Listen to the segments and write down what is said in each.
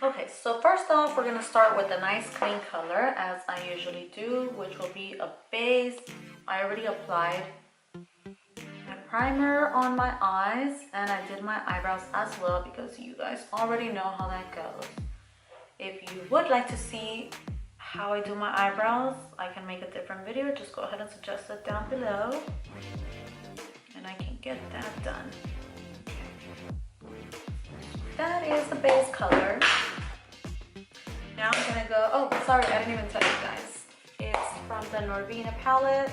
Okay, so first off, we're gonna start with a nice clean color, as I usually do, which will be a base. I already applied my primer on my eyes, and I did my eyebrows as well, because you guys already know how that goes. If you would like to see how I do my eyebrows, I can make a different video. Just go ahead and suggest it down below, and I can get that done. That is the base color. Now I'm gonna go, oh, sorry, I didn't even tell you guys. It's from the Norvina palette,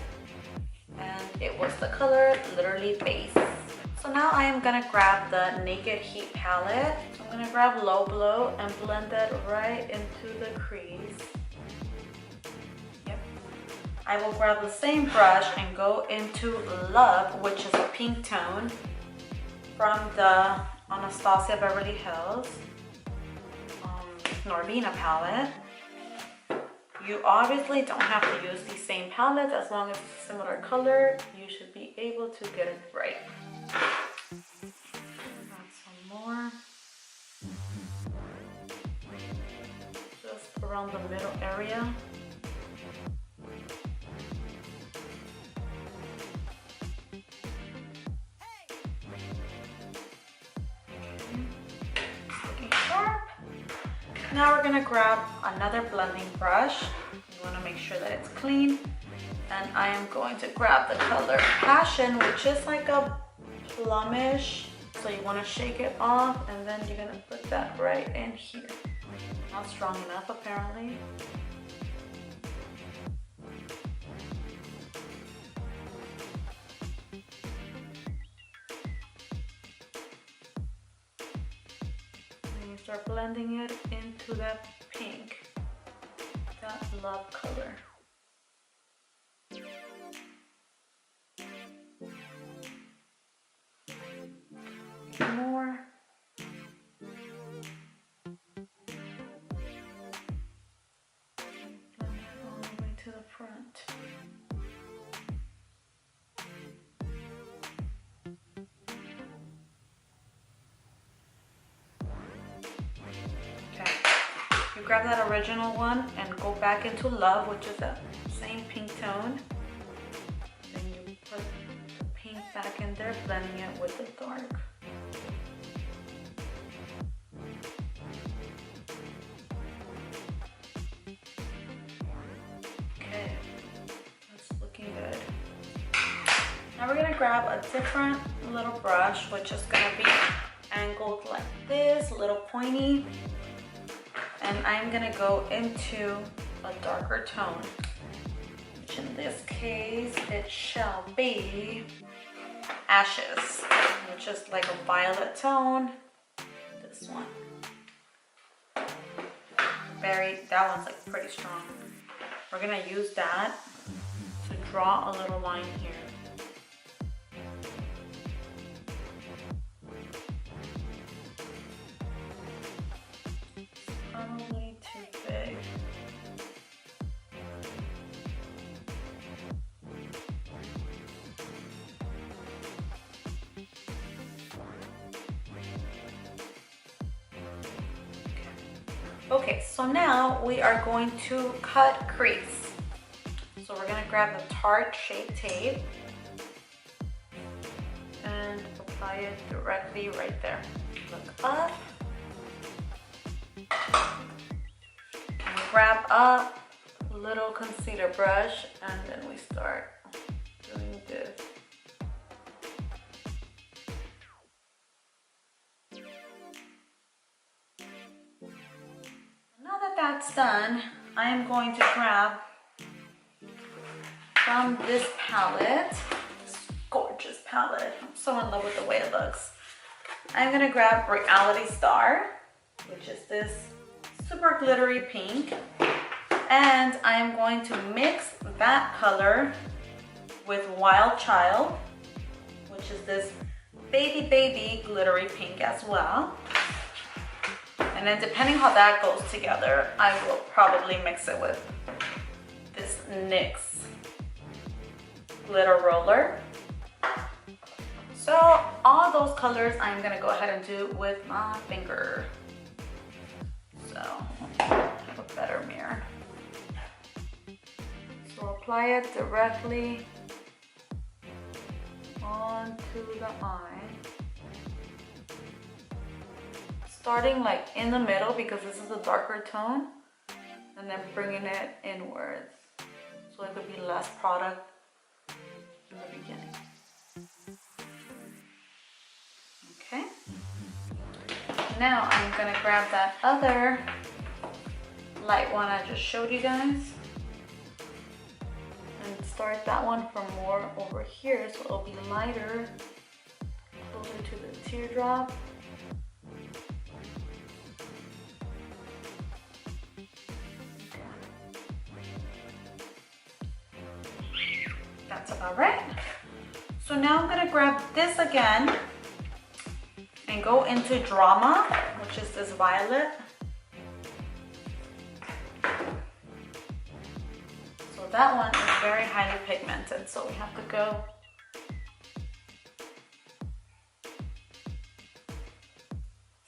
and it was the color literally base. So now I am gonna grab the Naked Heat palette. I'm gonna grab Low Blow and blend it right into the crease. Yep. I will grab the same brush and go into Love, which is a pink tone from the Anastasia Beverly Hills Norvina palette. You obviously don't have to use the same palette. As long as it's a similar color, you should be able to get it right. Add some more. Just around the middle area. Now we're gonna grab another blending brush. You wanna make sure that it's clean. And I am going to grab the color Passion, which is like a plumish. So you wanna shake it off, and then you're gonna put that right in here. Not strong enough, apparently. Start blending it into that pink, that Love color. More. Blend it all the way to the front. Grab that original one and go back into Love, which is that same pink tone. Then you put the pink back in there, blending it with the dark. Okay, that's looking good. Now we're gonna grab a different little brush, which is gonna be angled like this, a little pointy. And I'm gonna go into a darker tone, which in this case, it shall be Ashes, which is like a violet tone. This one. That one's like pretty strong. We're gonna use that to draw a little line here. Probably too big. Okay, so now we are going to cut crease. So we're gonna grab the Tarte Shape Tape and apply it directly right there. Look up. And grab a little concealer brush, and then we start doing this. Now that that's done, I am going to grab from this palette, this gorgeous palette. I'm so in love with the way it looks. I'm gonna grab Reality Star, which is this super glittery pink, and I am going to mix that color with Wild Child, which is this baby glittery pink as well. And then depending how that goes together, I will probably mix it with this NYX glitter roller. So all those colors I'm gonna go ahead and do with my finger. apply it directly onto the eye. Starting like in the middle because this is a darker tone, and then bringing it inwards. So it could be less product in the beginning. Okay. Now I'm gonna grab that other light one I just showed you guys and start that one from more over here, so it'll be lighter, closer to the teardrop. That's about right. So now I'm gonna grab this again and go into Drama, which is this violet. So that one is very highly pigmented, so we have to go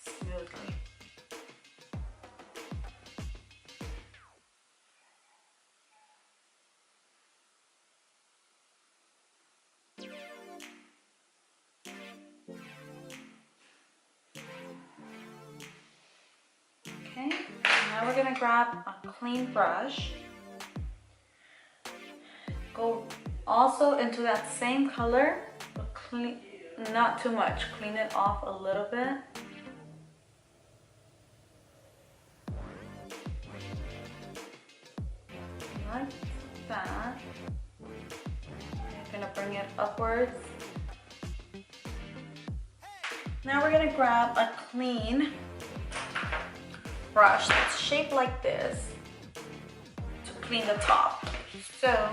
smoothly. Okay, now we're gonna grab a clean brush. Go also into that same color, but clean, not too much. Clean it off a little bit. Like that. I'm gonna bring it upwards. Now we're gonna grab a clean brush that's shaped like this to clean the top. So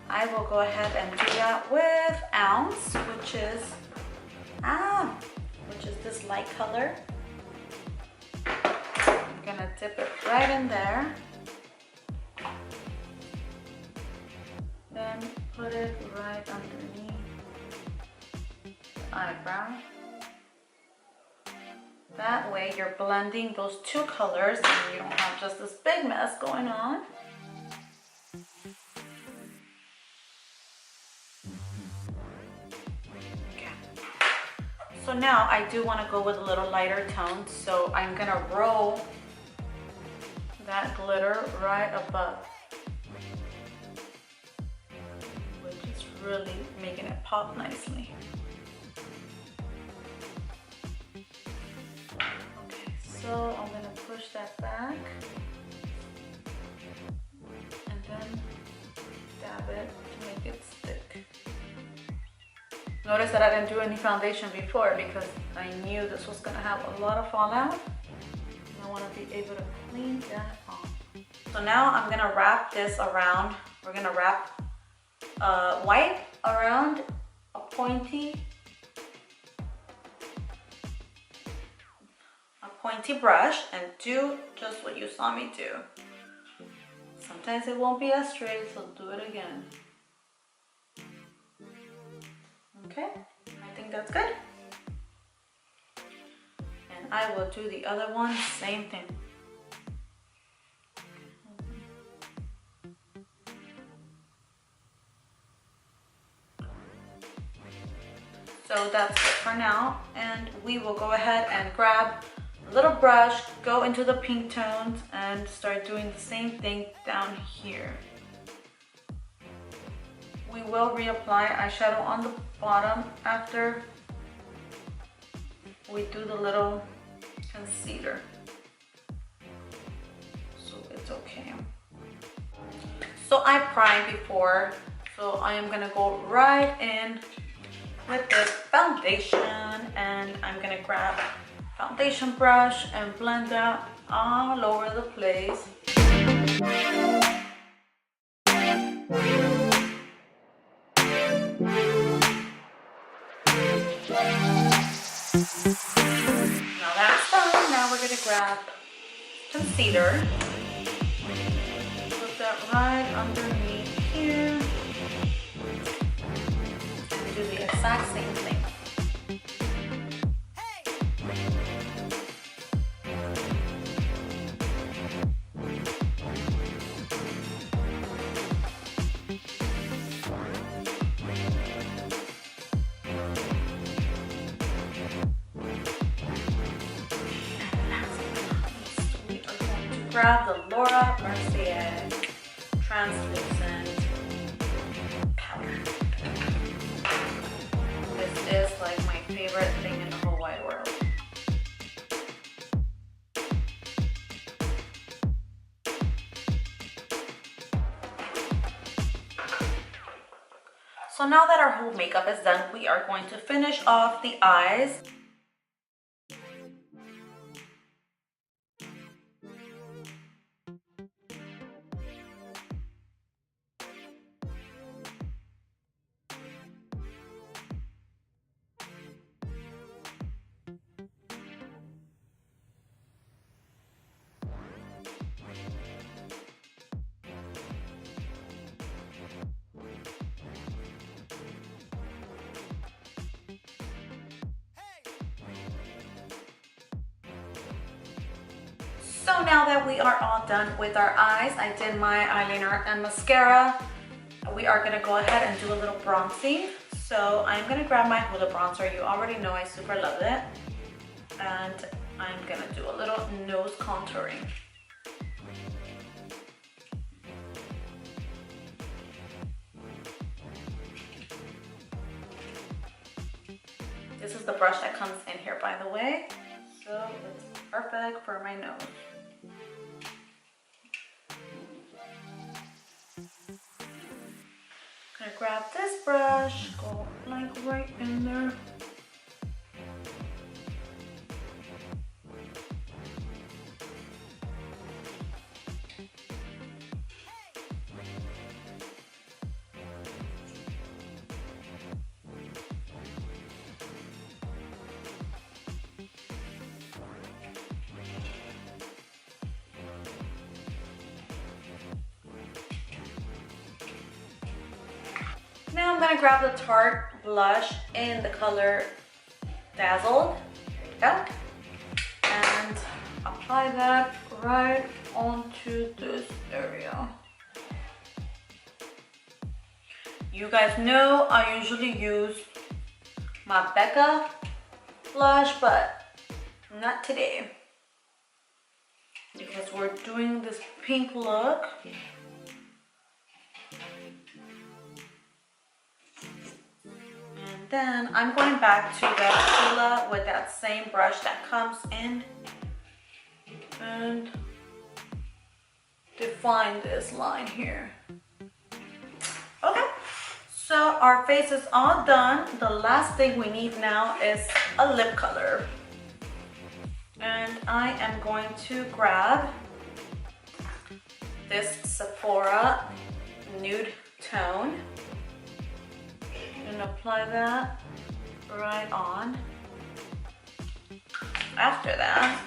I will go ahead and do that with Ounce, which is this light color. I'm gonna dip it right in there. Then put it right underneath the eyebrow. That way you're blending those two colors and you don't have just this big mess going on. Okay. So now I do want to go with a little lighter tone, so I'm gonna roll that glitter right above, which is really making it pop nicely. So I'm gonna push that back and then dab it to make it stick. Notice that I didn't do any foundation before because I knew this was gonna have a lot of fallout. And I wanna be able to clean that off. So now I'm gonna wrap this around. We're gonna wrap white around a pointy brush and do just what you saw me do. Sometimes it won't be as straight, so do it again. Okay, I think that's good. And I will do the other one, same thing. So that's it for now, and we will go ahead and grab a little brush, go into the pink tones and start doing the same thing down here. We will reapply eyeshadow on the bottom after we do the little concealer, so it's okay. So I primed before, so I am gonna go right in with this foundation, and I'm gonna grab foundation brush and blend that all over the place. Now that's done. Now we're gonna grab concealer, put that right underneath here, and do the exact same thing. grab the Laura Mercier translucent powder. This is like my favorite thing in the whole wide world. So now that our whole makeup is done, we are going to finish off the eyes. So now that we are all done with our eyes, I did my eyeliner and mascara. We are gonna go ahead and do a little bronzing. So I'm gonna grab my Hoola bronzer. You already know I super love it. And I'm gonna do a little nose contouring. This is the brush that comes in here, by the way. So it's perfect for my nose. Gonna grab this brush, go like right in there. Now I'm gonna grab the Tarte blush in the color Dazzled. There you go. And apply that right onto this area. You guys know I usually use my Becca blush, but not today. Because we're doing this pink look. Then I'm going back to the Hoola with that same brush that comes in and define this line here. Okay, so our face is all done. The last thing we need now is a lip color. And I am going to grab this Sephora Nude Tone and apply that right on. After that,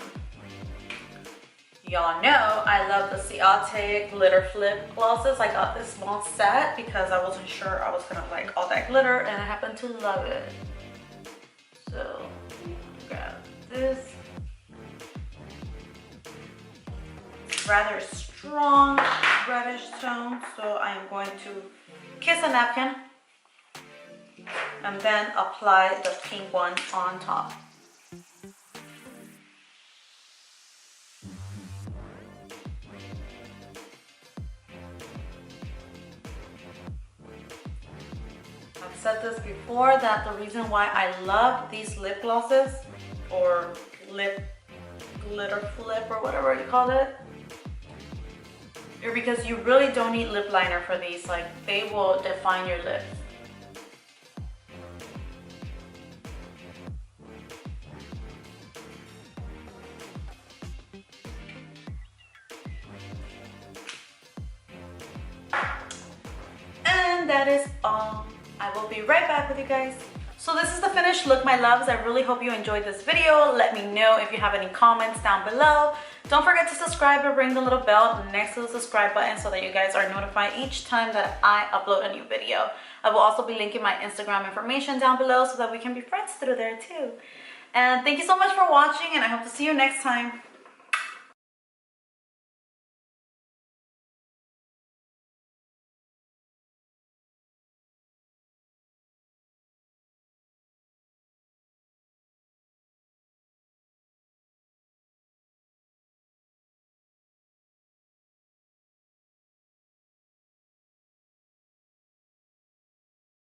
y'all know I love the Ciate glitter flip glosses. I got this small set because I wasn't sure I was gonna like all that glitter, and I happen to love it. So grab this. Rather strong reddish tone, so I am going to kiss a napkin and then apply the pink one on top. I've said this before that the reason why I love these lip glosses or lip glitter flip or whatever you call it, or because you really don't need lip liner for these. Like, they will define your lips. And that is all. I will be right back with you guys. So this is the finished look, my loves. I really hope you enjoyed this video. Let me know if you have any comments down below. Don't forget to subscribe and ring the little bell next to the subscribe button so that you guys are notified each time that I upload a new video. I will also be linking my Instagram information down below so that we can be friends through there too. And thank you so much for watching, and I hope to see you next time.